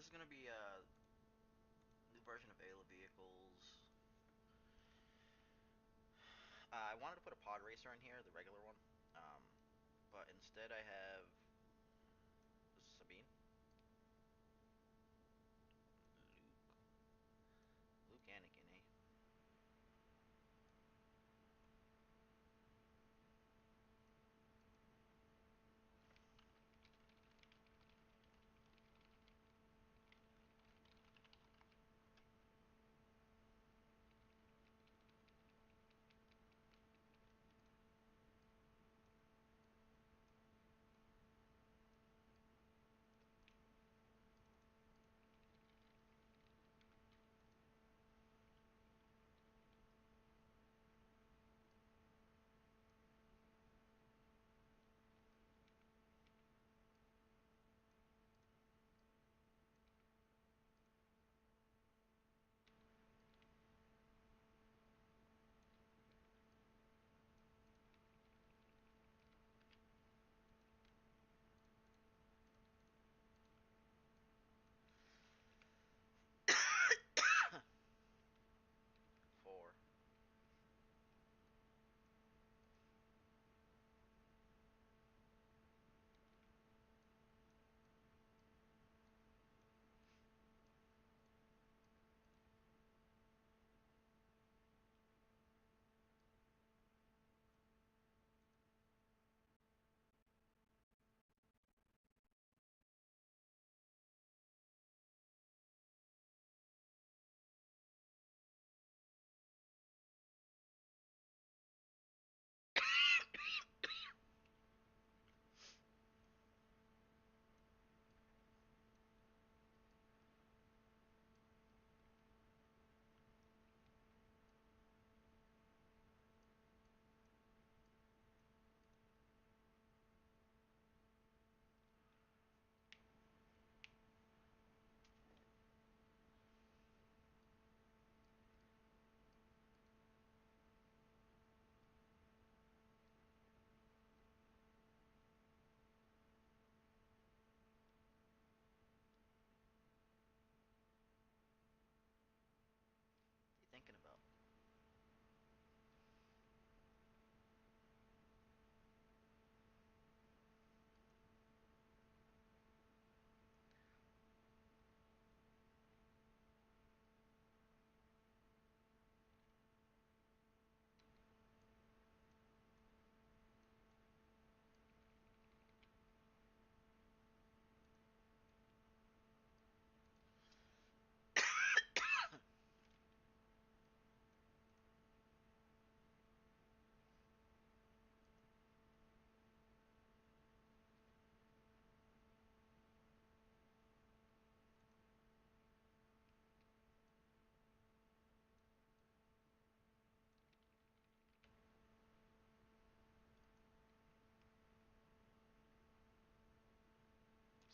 this is gonna be a new version of Aayla vehicles. I wanted to put a pod racer in here, the regular one, um, but instead I have Sabine, Luke, Luke Anakin, eh? Four. What are you thinking about?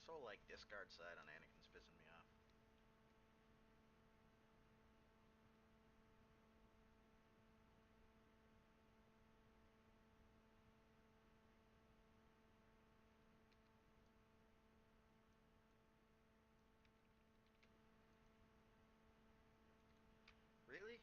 So like discard side on Anakin's pissing me off. Really?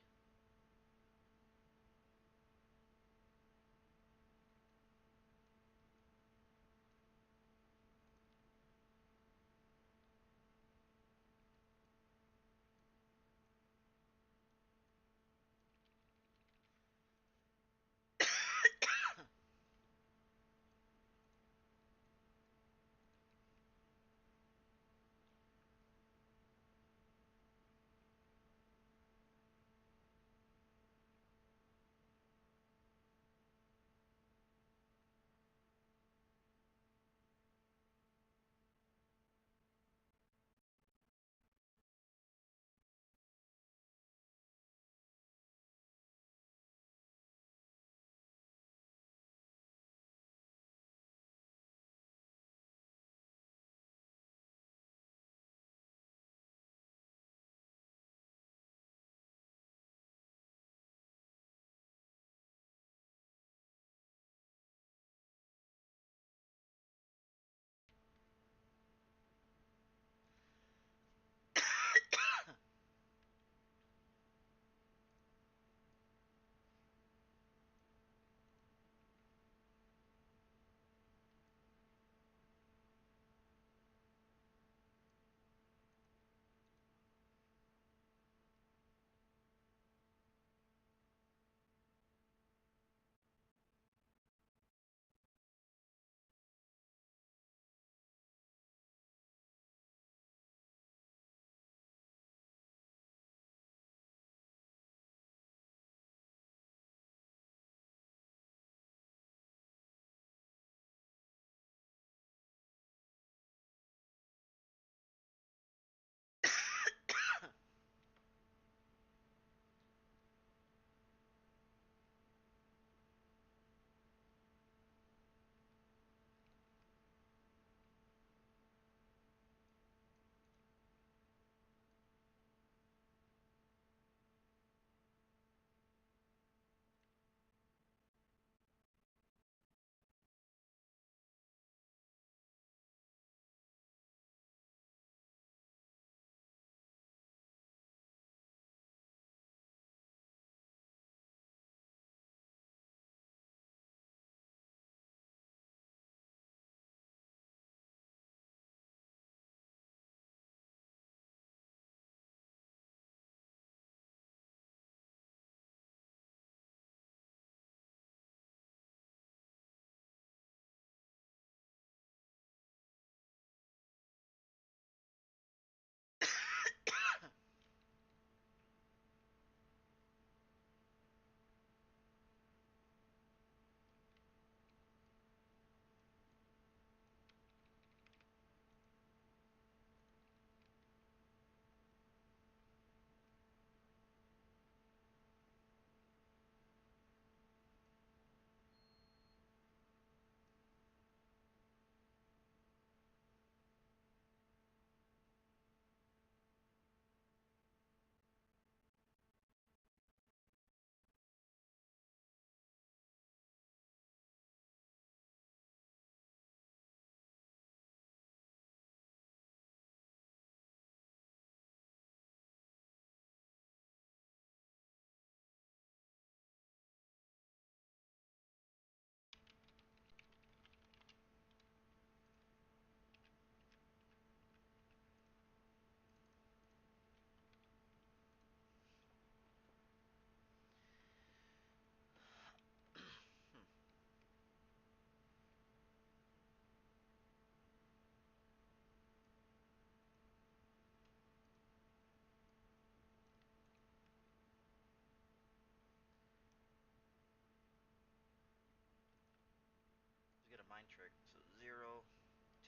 eccentric. So 0,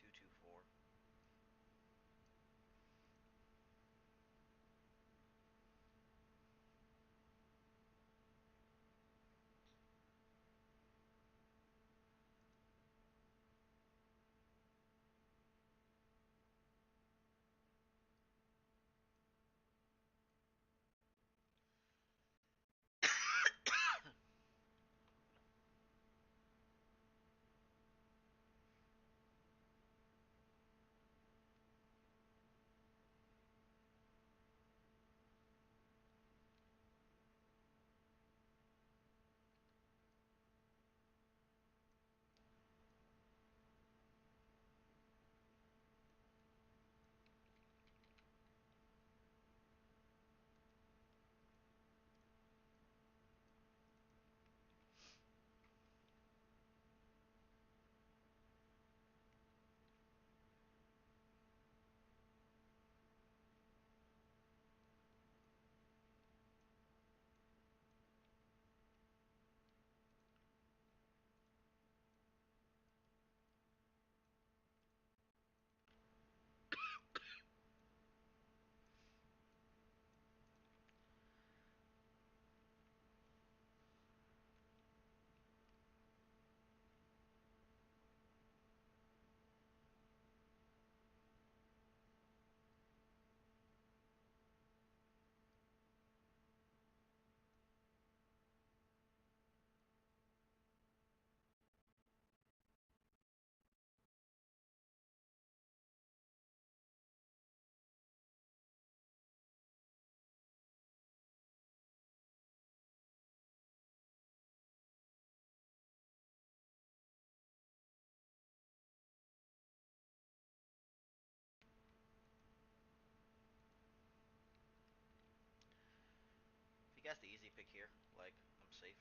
2, 2, 4. If he gets the easy pick here, like, I'm safe.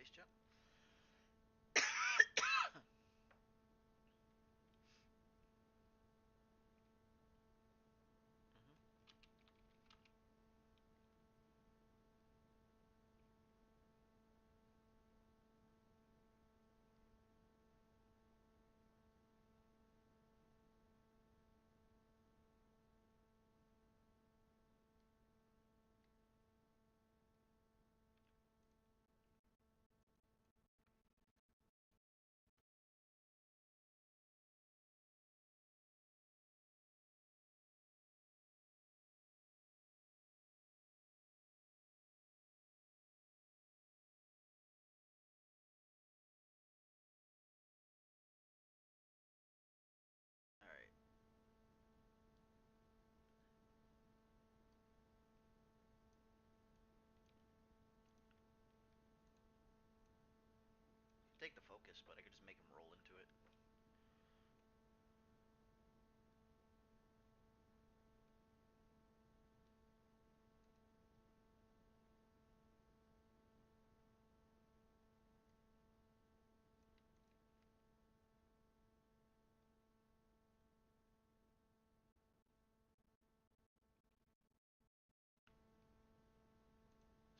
Space Jump. Hmm. All right. Take the focus, but I could just make him roll into it.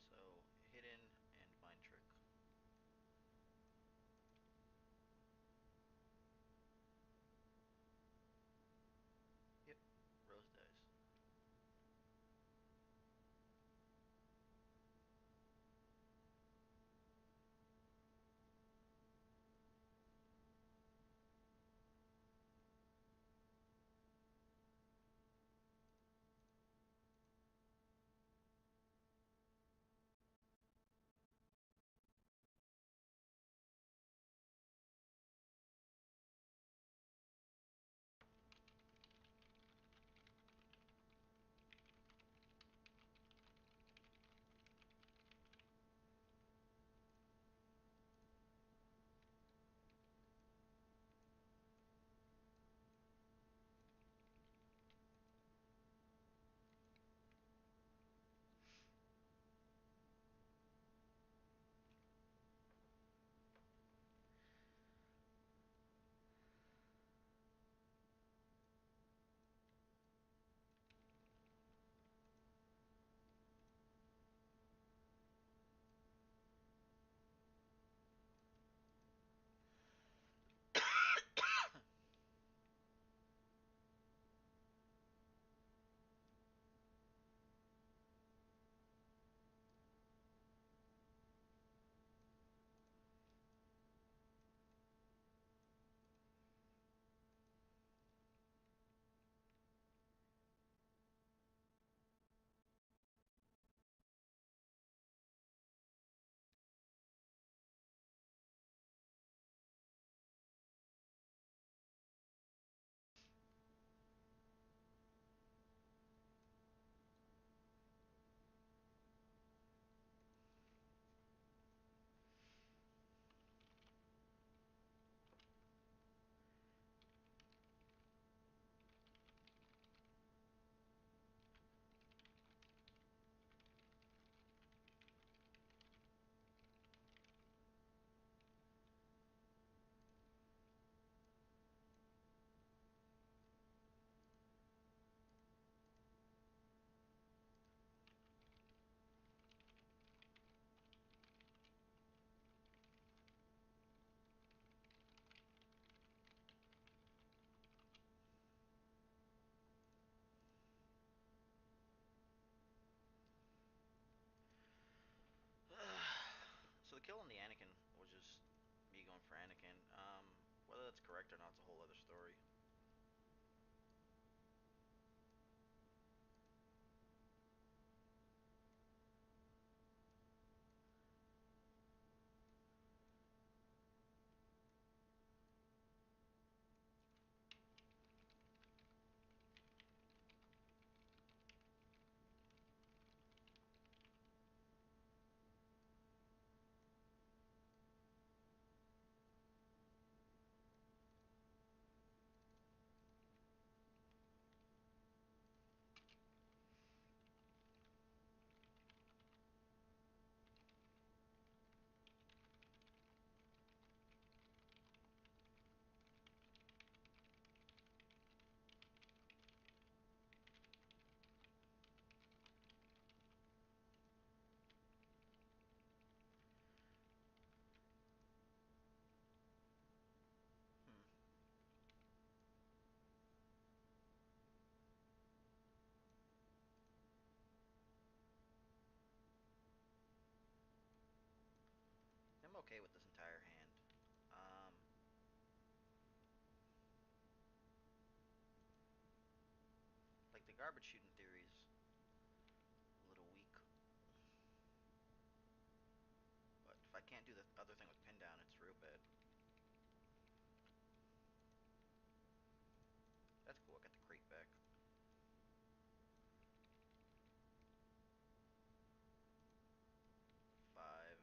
So hidden and mind trick. Yep. Rose dice. So the kill on the Anakin was just me going for Anakin. Whether that's correct or not is a whole other story. garbage shooting theory's a little weak. But if I can't do the other thing with pin down, it's real bad. That's cool, I got the crate back. Five.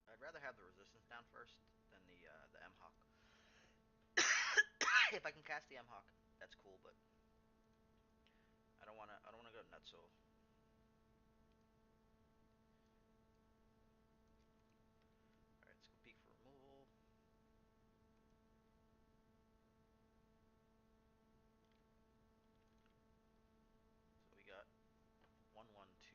I'd rather have the resistance down first than the M Hawk. If I can cast the M Hawk, that's cool, but I don't wanna go nuts. So, all right, let's go peek for removal. So we got 1-1-2.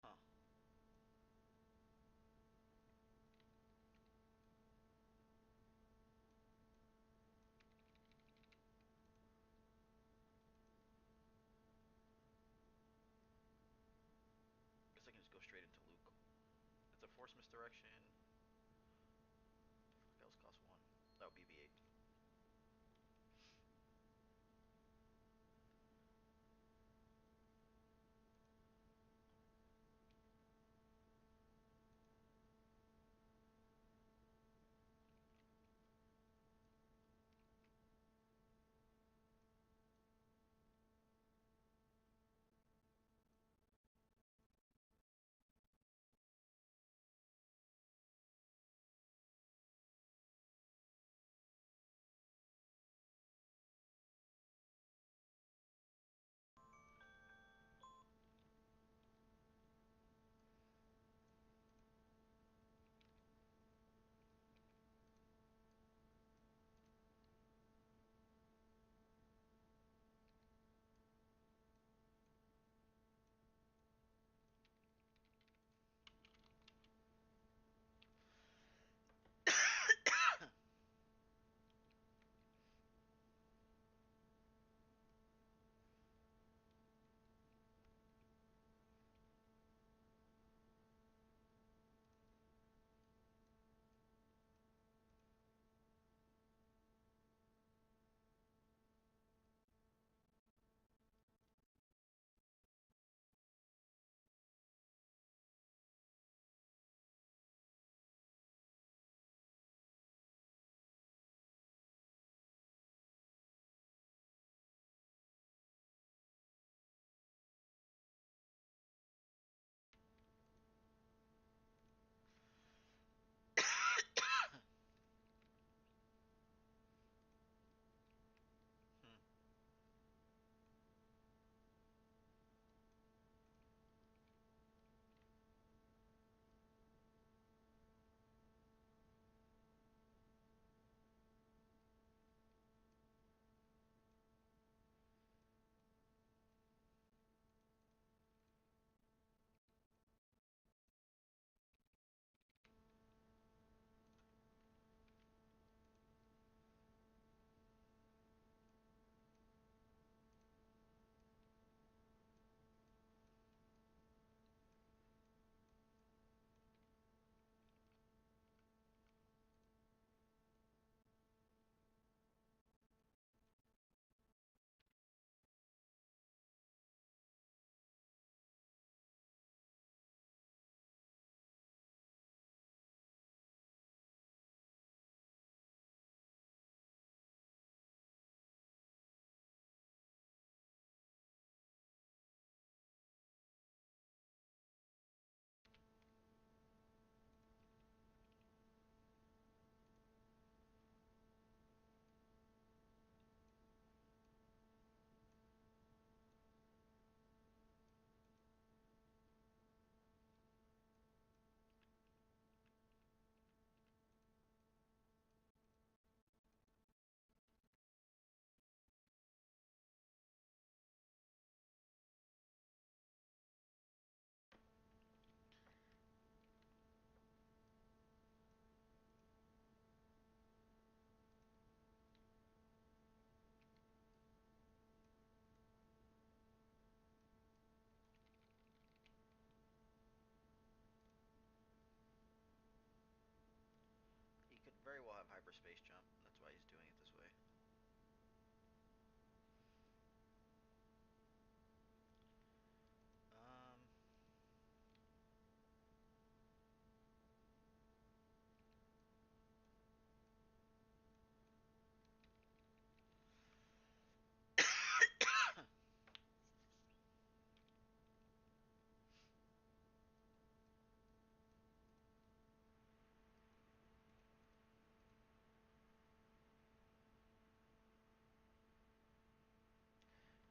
Huh. Guess I can just go straight into Luke. It's a force misdirection. The fuck else costs one? Oh, BB-8.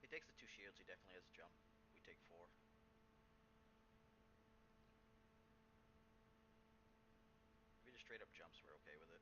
he takes the 2 shields, he definitely has a jump. We take 4. If he just straight up jumps, we're okay with it.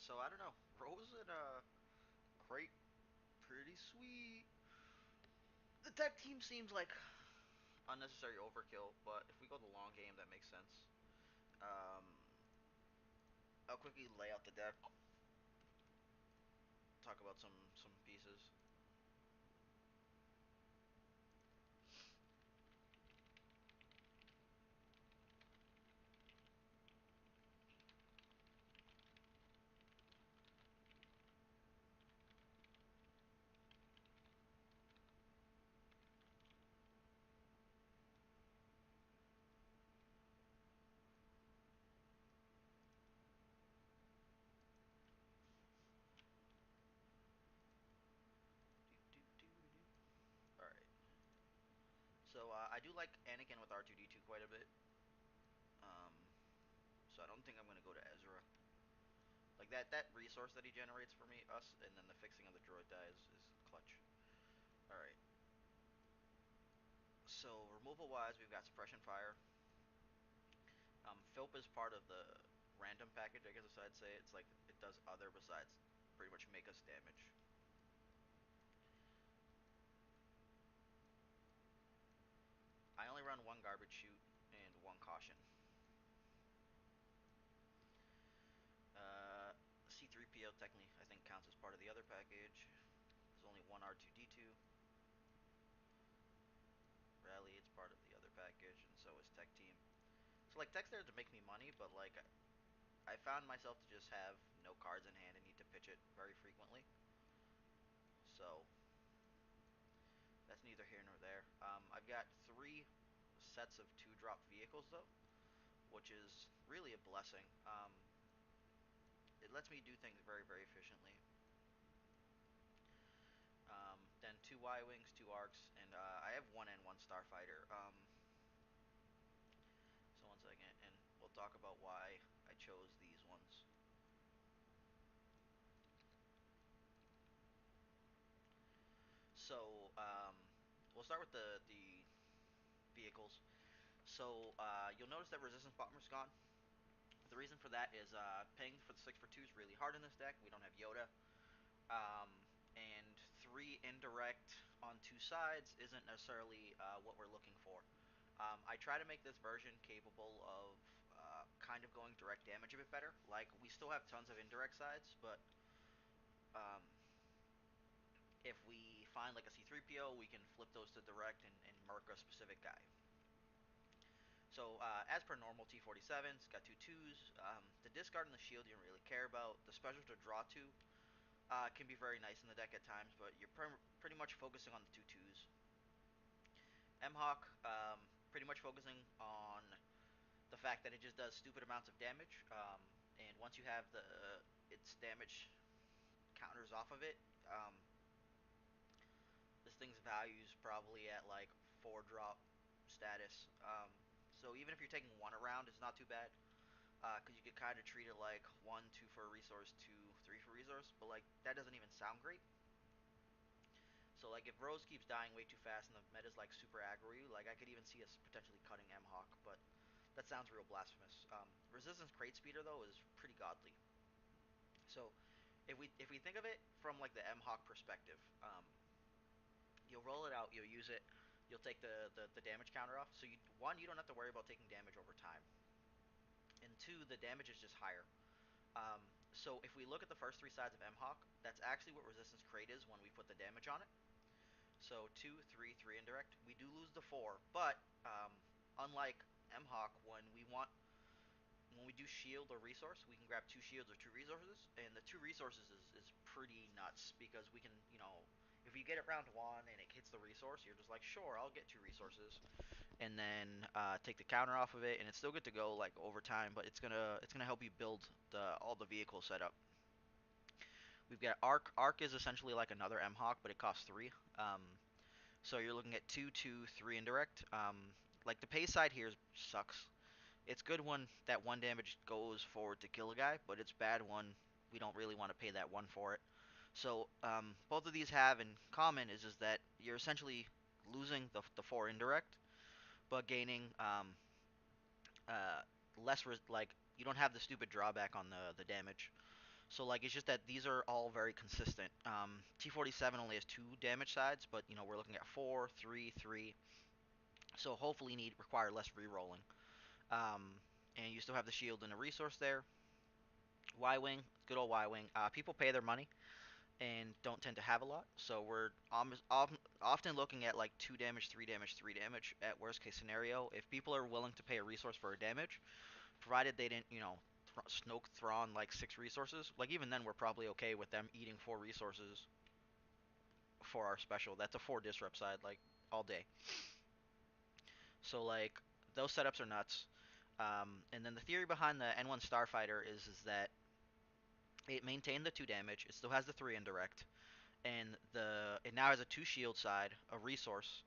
So I don't know. Rose and Crate, pretty sweet. The tech team seems like unnecessary overkill, but if we go the long game, that makes sense. Um, I'll quickly lay out the deck, talk about some pieces. All right. So I do like Anakin with R2D2 quite a bit. Um, so I don't think I'm gonna go to Ezra. Like that resource that he generates for me, us, and then the fixing of the droid die is clutch. All right. So removal wise, we've got suppression fire. Philp is part of the random package, I guess I'd say. It's like it does other besides pretty much make us damage. I only run one garbage chute and one caution. Uh, C3PO technically I think counts as part of the other package. There's only one R2D2. Rally, it's part of the other package, and so is Tech Team. So like Tech's there to make me money, but like I found myself to just have no cards in hand and need to pitch it very frequently. So that's neither here nor there. I've got three sets of two drop vehicles though, which is really a blessing. It lets me do things very, very efficiently. Then two Y wings, two arcs, and I have one and one starfighter. So 1 second, and we'll talk about why I chose these ones. So we'll start with the vehicles. So you'll notice that resistance bomber's gone. The reason for that is paying for the 6 for 2 is really hard in this deck. We don't have Yoda. Um, and 3 indirect on 2 sides isn't necessarily what we're looking for. I try to make this version capable of kind of going direct damage a bit better. Like, we still have tons of indirect sides, but um, if we find like a C3PO, we can flip those to direct and murk a specific guy. So, as per normal, T47, it's got 2 2s. The discard and the shield you don't really care about. The special to draw 2 can be very nice in the deck at times, but you're pretty much focusing on the 2 2s. M-Hawk, pretty much focusing on the fact that it just does stupid amounts of damage, and once you have its damage counters off of it, um, this thing's value is probably at like 4 drop status. So even if you're taking one around, it's not too bad. Because you could kind of treat it like 1, 2 for a resource, 2, 3 for a resource, but like that doesn't even sound great. So like if Rose keeps dying way too fast and the meta's like super aggro, like I could even see us potentially cutting M Hawk, but that sounds real blasphemous. Resistance crate speeder though is pretty godly. So if we think of it from like the M Hawk perspective, you'll roll it out, you'll use it, you'll take the damage counter off. So you don't have to worry about taking damage over time, and two, the damage is just higher. So if we look at the first 3 sides of M Hawk, that's actually what resistance crate is when we put the damage on it. So 2, 3, 3 indirect. We do lose the 4, but unlike M Hawk, when we do shield or resource, we can grab 2 shields or 2 resources, and the 2 resources is pretty nuts because we can, if you get it round 1 and it hits the resource, you're just like, sure, I'll get 2 resources, and then take the counter off of it, and it's still good to go like over time, but it's gonna help you build all the vehicle setup. We've got Arc. Arc is essentially like another M Hawk, but it costs 3. So you're looking at 2, 2, 3 indirect. Like the pay side here sucks. It's good when that 1 damage goes forward to kill a guy, but it's bad when we don't really want to pay that 1 for it. So both of these have in common is that you're essentially losing the 4 indirect, but gaining uh, less like you don't have the stupid drawback on the damage. So like it's just that these are all very consistent. T47 only has two damage sides, but you know we're looking at four, three, three. So hopefully need require less re-rolling. Um, and you still have the shield and the resource there. Y-wing, good old Y-wing. People pay their money and don't tend to have a lot, so we're often looking at like 2 damage, 3 damage, 3 damage at worst case scenario. If people are willing to pay a resource for a damage, provided they didn't, Snoke Thrawn like 6 resources, like even then we're probably okay with them eating 4 resources for our special. That's a 4 disrupt side, like all day. So like those setups are nuts. And then the theory behind the N1 Starfighter is that it maintained the 2 damage. It still has the 3 indirect, and it now has a 2 shield side, a resource,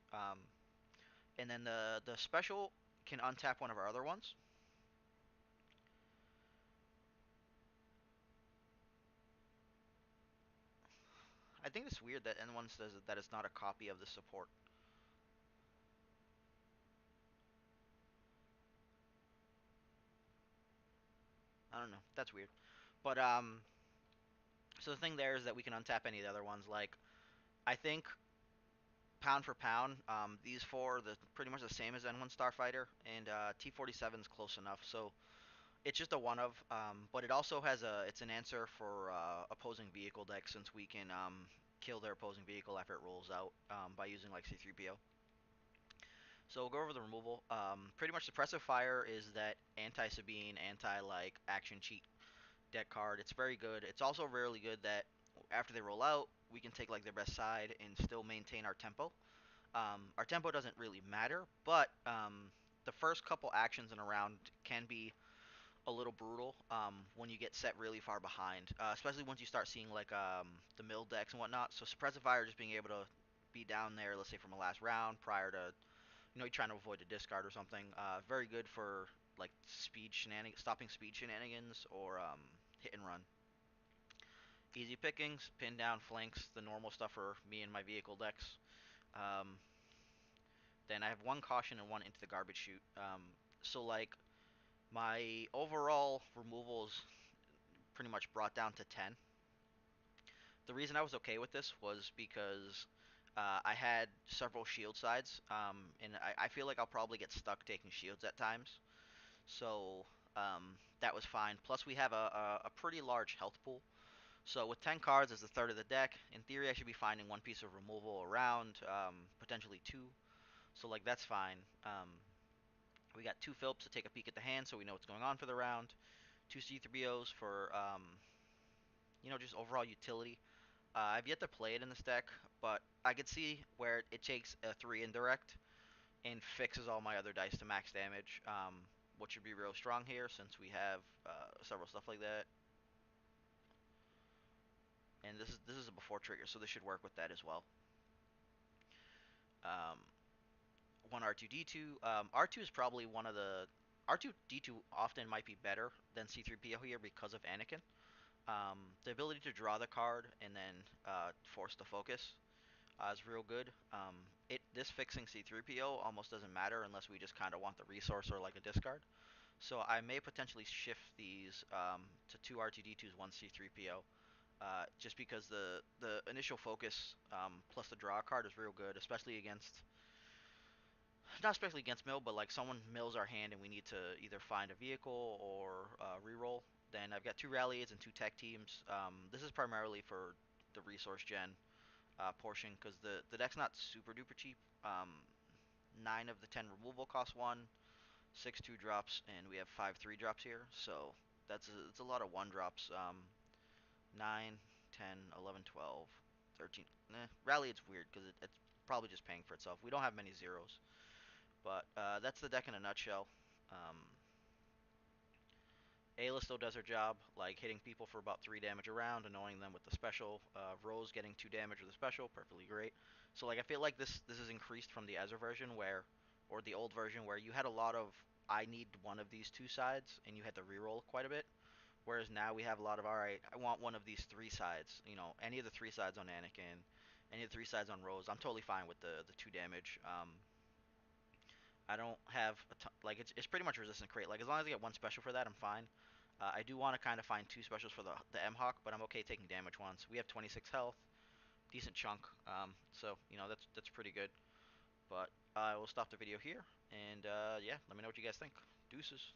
and then the special can untap one of our other ones. I think it's weird that N1 says that it's not a copy of the support. I don't know. That's weird. But so the thing there is that we can untap any of the other ones. Like I think pound for pound, these four are pretty much the same as N1 Starfighter, and T47 is close enough. So it's just a one of, but it also has it's an answer for opposing vehicle decks since we can kill their opposing vehicle after it rolls out by using like C3PO. So we'll go over the removal. Pretty much suppressive fire is that anti Sabine, anti like action cheat deck card. It's very good. It's also really good that after they roll out, we can take like their best side and still maintain our tempo. Our tempo doesn't really matter, but the first couple actions in a round can be a little brutal when you get set really far behind, especially once you start seeing like the mill decks and whatnot. So suppressive fire, just being able to be down there, let's say from a last round prior to you're trying to avoid a discard or something. Very good for like stopping speed shenanigans or hit and run. Easy pickings, pin down flanks, the normal stuff for me and my vehicle decks. Um, then I have one caution and one into the garbage chute. So like my overall removals pretty much brought down to 10. The reason I was okay with this was because I had several shield sides, and I feel like I'll probably get stuck taking shields at times. So that was fine. Plus, we have a pretty large health pool. So with 10 cards as a third of the deck, in theory, I should be finding one piece of removal around, potentially two. So like that's fine. We got two Phillips to take a peek at the hand, so we know what's going on for the round. Two C3POs for just overall utility. I've yet to play it in this deck, but I could see where it takes a 3 indirect and fixes all my other dice to max damage, which should be real strong here since we have several stuff like that. And this is a before trigger, so this should work with that as well. Um, one R2D2. R2 is probably one of the R2D2 often might be better than C3PO here because of Anakin. The ability to draw the card and then force the focus is real good. This fixing C3PO almost doesn't matter unless we just kind of want the resource or like a discard. So I may potentially shift these to two R2D2s, one C3PO, just because the initial focus plus the draw card is real good, especially against not especially against mill, but like someone mills our hand and we need to either find a vehicle or reroll. Then I've got two rallies and two tech teams. This is primarily for the resource gen portion because the deck's not super duper cheap. 9 of the 10 removal cost one, 6 2 drops, and we have 5 3 drops here. So it's a lot of 1 drops. 9, 10, 11, 12, 13. Rally it's weird because it's probably just paying for itself. We don't have many zeros, but that's the deck in a nutshell. Um, Ayla still does her job, like hitting people for about 3 damage around, annoying them with the special. Rose getting 2 damage with the special, perfectly great. So like I feel like this is increased from the Ezra version or the old version where you had a lot of I need one of these two sides and you had to reroll quite a bit. Whereas now we have a lot of all right, I want one of these three sides. Any of the three sides on Anakin, any of the three sides on Rose. I'm totally fine with the 2 damage. I don't have like it's pretty much resistant crate. Like as long as I get one special for that, I'm fine. I do want to kind of find two specials for the M Hawk, but I'm okay taking damage ones. We have 26 health, decent chunk. So you know that's pretty good. But I will stop the video here, and yeah, let me know what you guys think. Deuces.